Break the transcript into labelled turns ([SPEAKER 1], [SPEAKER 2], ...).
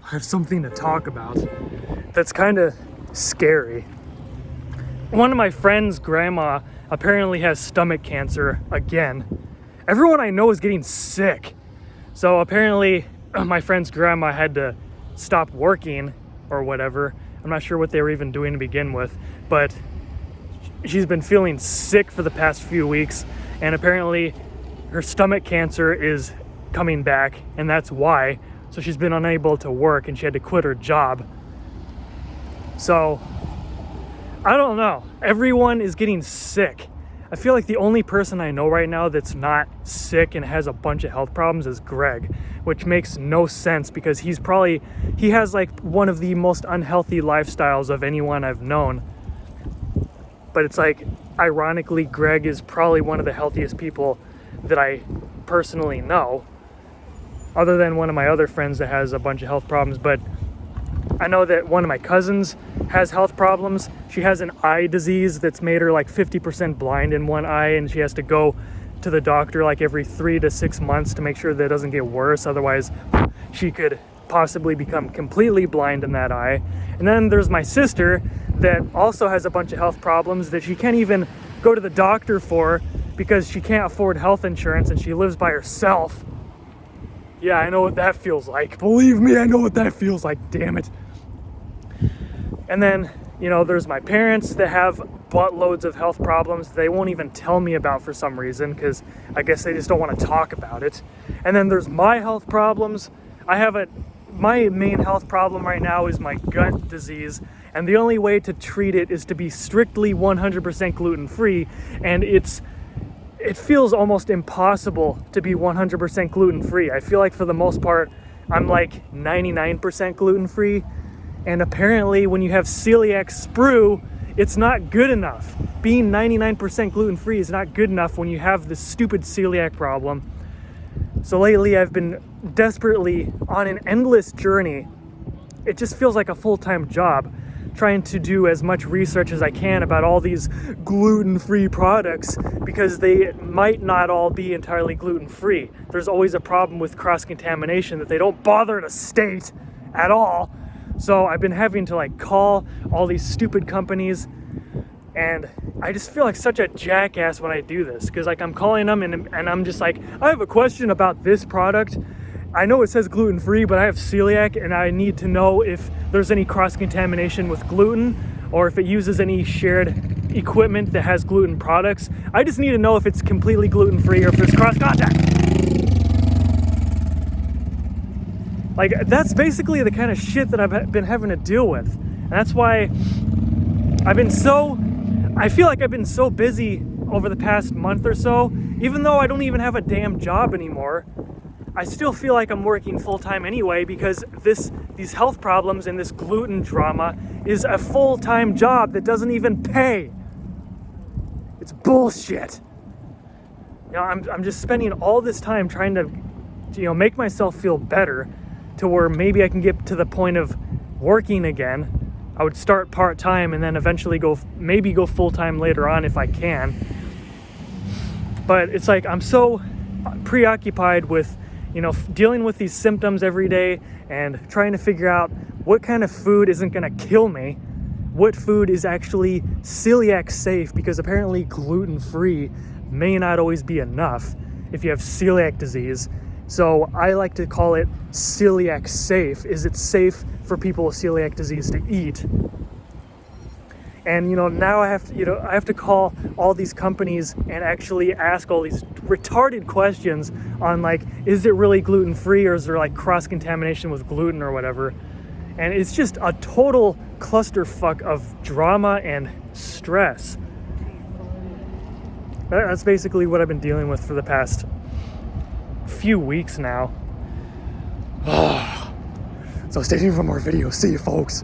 [SPEAKER 1] I have something to talk about that's kind of scary. One of my friend's grandma apparently has stomach cancer again. Everyone I know is getting sick. So apparently my friend's grandma had to stop working or whatever. I'm not sure what they were even doing to begin with, but she's been feeling sick for the past few weeks, and apparently her stomach cancer is coming back, and that's why. So she's been unable to work, and she had to quit her job. So I don't know. Everyone is getting sick. I feel like the only person I know right now that's not sick and has a bunch of health problems is Greg, which makes no sense because he has like one of the most unhealthy lifestyles of anyone I've known. But it's like, ironically, Greg is probably one of the healthiest people that I personally know, other than one of my other friends that has a bunch of health problems. But I know that one of my cousins has health problems. She has an eye disease that's made her like 50% blind in one eye, and she has to go to the doctor like every 3 to 6 months to make sure that it doesn't get worse. Otherwise, she could possibly become completely blind in that eye. And then there's my sister that also has a bunch of health problems that she can't even go to the doctor for because she can't afford health insurance and she lives by herself. Yeah, I know what that feels like. Believe me, I know what that feels like, damn it. And then, there's my parents that have buttloads of health problems they won't even tell me about for some reason, because I guess they just don't want to talk about it. And then there's my health problems. My main health problem right now is my gut disease, and the only way to treat it is to be strictly 100% gluten-free, and it feels almost impossible to be 100% gluten-free. I feel like for the most part, I'm like 99% gluten-free, and apparently when you have celiac sprue, it's not good enough. Being 99% gluten-free is not good enough when you have this stupid celiac problem. So lately I've been desperately on an endless journey. It just feels like a full-time job, trying to do as much research as I can about all these gluten-free products, because they might not all be entirely gluten-free. There's always a problem with cross-contamination that they don't bother to state at all. So I've been having to call all these stupid companies, and I just feel like such a jackass when I do this, because I'm calling them and I'm just like, I have a question about this product. I know it says gluten-free, but I have celiac, and I need to know if there's any cross-contamination with gluten, or if it uses any shared equipment that has gluten products. I just need to know if it's completely gluten-free or if there's cross-contact. That's basically the kind of shit that I've been having to deal with. And that's why I feel like I've been so busy over the past month or so. Even though I don't even have a damn job anymore, I still feel like I'm working full-time anyway, because these health problems and this gluten drama is a full-time job that doesn't even pay. It's bullshit. I'm just spending all this time trying to make myself feel better, to where maybe I can get to the point of working again. I would start part-time and then eventually go full-time later on if I can. But it's like I'm so preoccupied with dealing with these symptoms every day and trying to figure out what kind of food isn't going to kill me, what food is actually celiac safe, because apparently gluten-free may not always be enough if you have celiac disease. So I like to call it celiac safe. Is it safe for people with celiac disease to eat? And now I have to call all these companies and actually ask all these retarded questions on is it really gluten-free, or is there cross-contamination with gluten or whatever? And it's just a total clusterfuck of drama and stress. That's basically what I've been dealing with for the past few weeks now. So stay tuned for more videos. See you, folks.